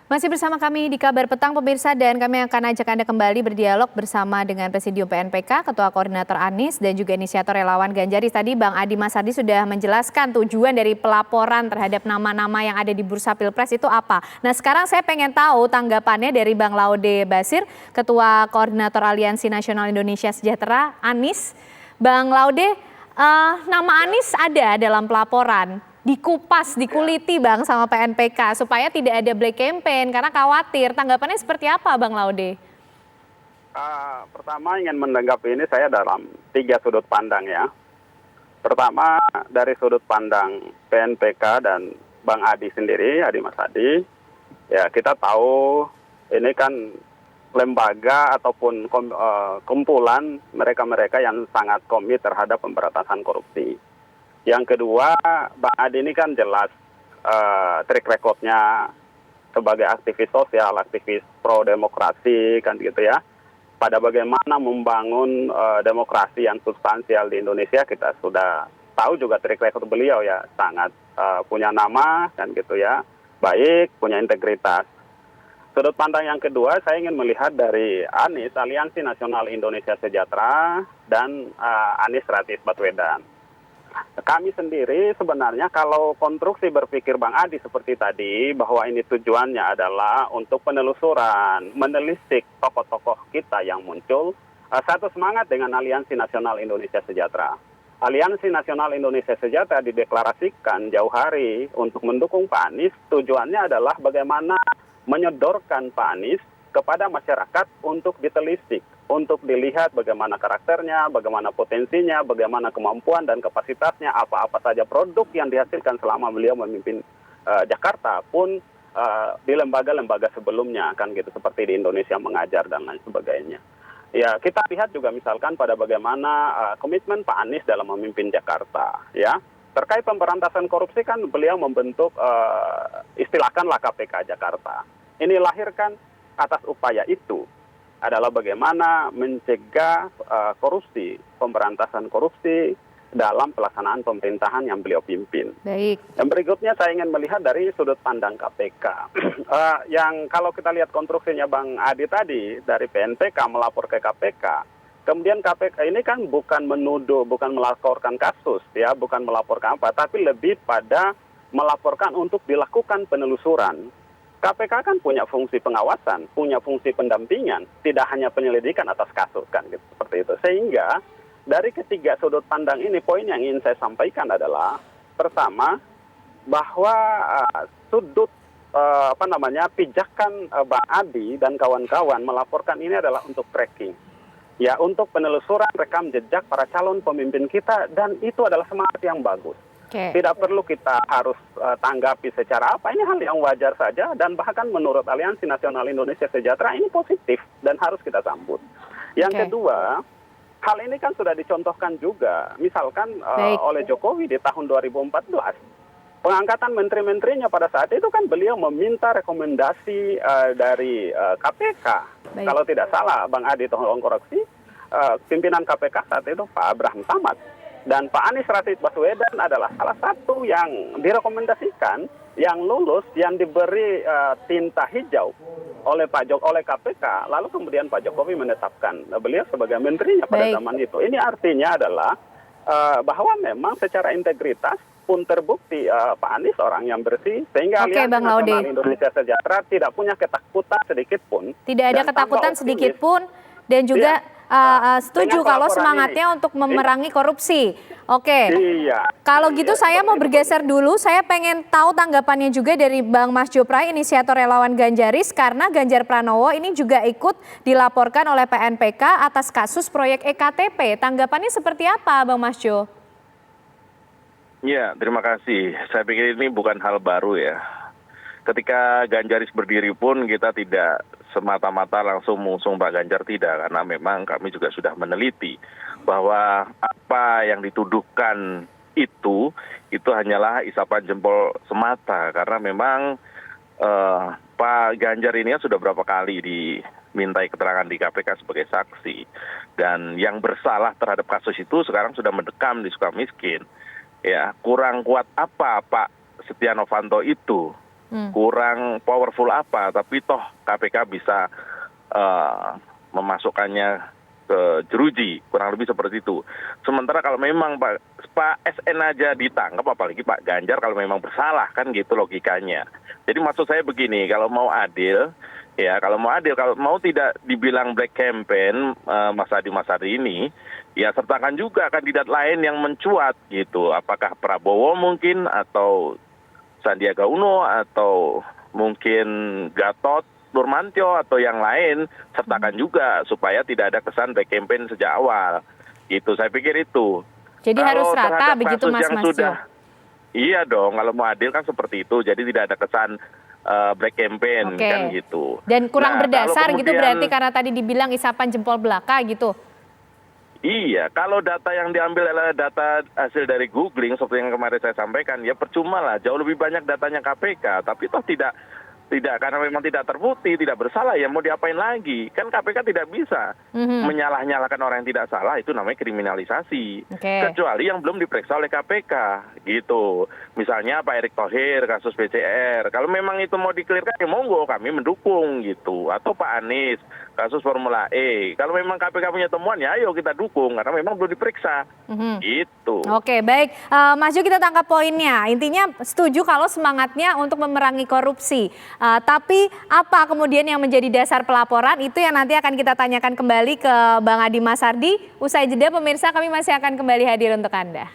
Masih bersama kami di Kabar Petang pemirsa dan kami akan ajak Anda kembali berdialog bersama dengan Presidium PNPK, Ketua Koordinator Anies dan juga inisiator relawan Ganjaris. Tadi Bang Adi Masardi sudah menjelaskan tujuan dari pelaporan terhadap nama-nama yang ada di Bursa Pilpres itu apa. Nah sekarang saya pengen tahu tanggapannya dari Bang Laude Basir, Ketua Koordinator Aliansi Nasional Indonesia Sejahtera, Anies. Bang Laude, nama Anies ada dalam pelaporan. Dikupas, dikuliti Bang sama PNPK supaya tidak ada black campaign karena khawatir. Tanggapannya seperti apa Bang Laude? Pertama ingin menanggapi ini saya dalam 3 sudut pandang ya. Pertama dari sudut pandang PNPK dan Bang Adi sendiri, Adi Mas Adi. Ya kita tahu ini kan lembaga ataupun kumpulan mereka-mereka yang sangat komit terhadap pemberantasan korupsi. Yang kedua, Bang Adi ini kan jelas track record-nya sebagai aktivis sosial, aktivis pro-demokrasi kan gitu ya. Pada bagaimana membangun demokrasi yang substansial di Indonesia kita sudah tahu juga track record beliau ya. Sangat punya nama kan gitu ya, baik, punya integritas. Sudut pandang yang kedua, saya ingin melihat dari Anies, Aliansi Nasional Indonesia Sejahtera, dan Anies Ratis Baswedan. Kami sendiri sebenarnya kalau konstruksi berpikir Bang Adi seperti tadi, bahwa ini tujuannya adalah untuk penelusuran, menelisik tokoh-tokoh kita yang muncul, satu semangat dengan Aliansi Nasional Indonesia Sejahtera. Aliansi Nasional Indonesia Sejahtera dideklarasikan jauh hari untuk mendukung Pak Anies, tujuannya adalah bagaimana menyodorkan Pak Anies kepada masyarakat untuk ditelisik, untuk dilihat bagaimana karakternya, bagaimana potensinya, bagaimana kemampuan dan kapasitasnya, apa-apa saja produk yang dihasilkan selama beliau memimpin Jakarta pun di lembaga-lembaga sebelumnya, kan gitu, seperti di Indonesia Mengajar dan lain sebagainya. Ya, kita lihat juga misalkan pada bagaimana komitmen Pak Anies dalam memimpin Jakarta, ya. Terkait pemberantasan korupsi kan beliau membentuk istilahkanlah KPK Jakarta. Ini lahirkan atas upaya itu adalah bagaimana mencegah korupsi, pemberantasan korupsi dalam pelaksanaan pemerintahan yang beliau pimpin. Baik. Yang berikutnya saya ingin melihat dari sudut pandang KPK. Yang kalau kita lihat konstruksinya Bang Adi tadi, dari PNPK melapor ke KPK, kemudian KPK ini kan bukan menuduh, bukan melaporkan kasus, ya, bukan melaporkan apa, tapi lebih pada melaporkan untuk dilakukan penelusuran. KPK kan punya fungsi pengawasan, punya fungsi pendampingan, tidak hanya penyelidikan atas kasus kan gitu, seperti itu. Sehingga dari ketiga sudut pandang ini, poin yang ingin saya sampaikan adalah pertama bahwa sudut pijakan Bang Adi dan kawan-kawan melaporkan ini adalah untuk tracking, ya, untuk penelusuran rekam jejak para calon pemimpin kita, dan itu adalah semangat yang bagus. Tidak perlu kita harus tanggapi secara apa, ini hal yang wajar saja, dan bahkan menurut Aliansi Nasional Indonesia Sejahtera ini positif dan harus kita sambut. Yang kedua, hal ini kan sudah dicontohkan juga, misalkan oleh Jokowi di tahun 2014. Pengangkatan menteri-menterinya pada saat itu kan beliau meminta rekomendasi dari KPK. Kalau tidak salah, Bang Adi tolong koreksi, pimpinan KPK saat itu Pak Abraham Samad. Dan Pak Anies Ratis Baswedan adalah salah satu yang direkomendasikan, yang lulus, yang diberi tinta hijau oleh KPK. Lalu kemudian Pak Jokowi menetapkan beliau sebagai menterinya pada zaman itu. Ini artinya adalah bahwa memang secara integritas pun terbukti Pak Anies orang yang bersih, sehingga Aliansi Nasional Indonesia Sejahtera tidak punya ketakutan sedikit pun. Tidak ada ketakutan sedikit pun, dan juga setuju kalau semangatnya untuk memerangi korupsi. Oke. Iya. Kalau gitu saya mau bergeser dulu, saya pengen tahu tanggapannya juga dari Bang Mas Jopray, inisiator relawan Ganjaris, karena Ganjar Pranowo ini juga ikut dilaporkan oleh PNPK atas kasus proyek EKTP. Tanggapannya seperti apa Bang Mas Jo? Ya, terima kasih. Saya pikir ini bukan hal baru ya. Ketika Ganjaris berdiri pun kita tidak semata-mata langsung mengusung Pak Ganjar, tidak, karena memang kami juga sudah meneliti bahwa apa yang dituduhkan itu hanyalah isapan jempol semata, karena memang Pak Ganjar ini sudah berapa kali dimintai keterangan di KPK sebagai saksi, dan yang bersalah terhadap kasus itu sekarang sudah mendekam di Sukamiskin. Ya, kurang kuat apa Pak Setia Novanto itu kurang powerful apa, tapi toh KPK bisa memasukkannya ke jeruji, kurang lebih seperti itu. Sementara kalau memang Pak SN aja ditangkap, apalagi Pak Ganjar kalau memang bersalah, kan gitu logikanya. Jadi maksud saya begini, kalau mau adil, kalau mau tidak dibilang black campaign Mas Adi ini, ya sertakan juga kandidat lain yang mencuat gitu. Apakah Prabowo mungkin, atau Sandiaga Uno, atau mungkin Gatot Nurmantio, atau yang lain, sertakan juga supaya tidak ada kesan black campaign sejak awal. Gitu, saya pikir itu. Jadi harus rata begitu Mas Masjo? Iya dong, kalau mau adil kan seperti itu. Jadi tidak ada kesan black campaign, kan gitu. Dan kurang berdasar gitu berarti karena tadi dibilang isapan jempol belaka gitu? Iya, kalau data yang diambil adalah data hasil dari googling seperti yang kemarin saya sampaikan, ya percuma lah, jauh lebih banyak datanya KPK, tapi toh tidak karena memang tidak terbukti, tidak bersalah, ya mau diapain lagi? Kan KPK tidak bisa menyalah-nyalakan orang yang tidak salah, itu namanya kriminalisasi. Kecuali yang belum diperiksa oleh KPK, gitu. Misalnya Pak Erick Thohir, kasus PCR. Kalau memang itu mau dikelirkan, ya monggo, kami mendukung, gitu. Atau Pak Anies, kasus Formula E. Kalau memang KPK punya temuan, ya ayo kita dukung, karena memang belum diperiksa. Gitu. Oke, baik. Mas Jo, kita tangkap poinnya. Intinya setuju kalau semangatnya untuk memerangi korupsi. Tapi apa kemudian yang menjadi dasar pelaporan, itu yang nanti akan kita tanyakan kembali ke Bang Adi Masardi. Usai jeda pemirsa, kami masih akan kembali hadir untuk Anda.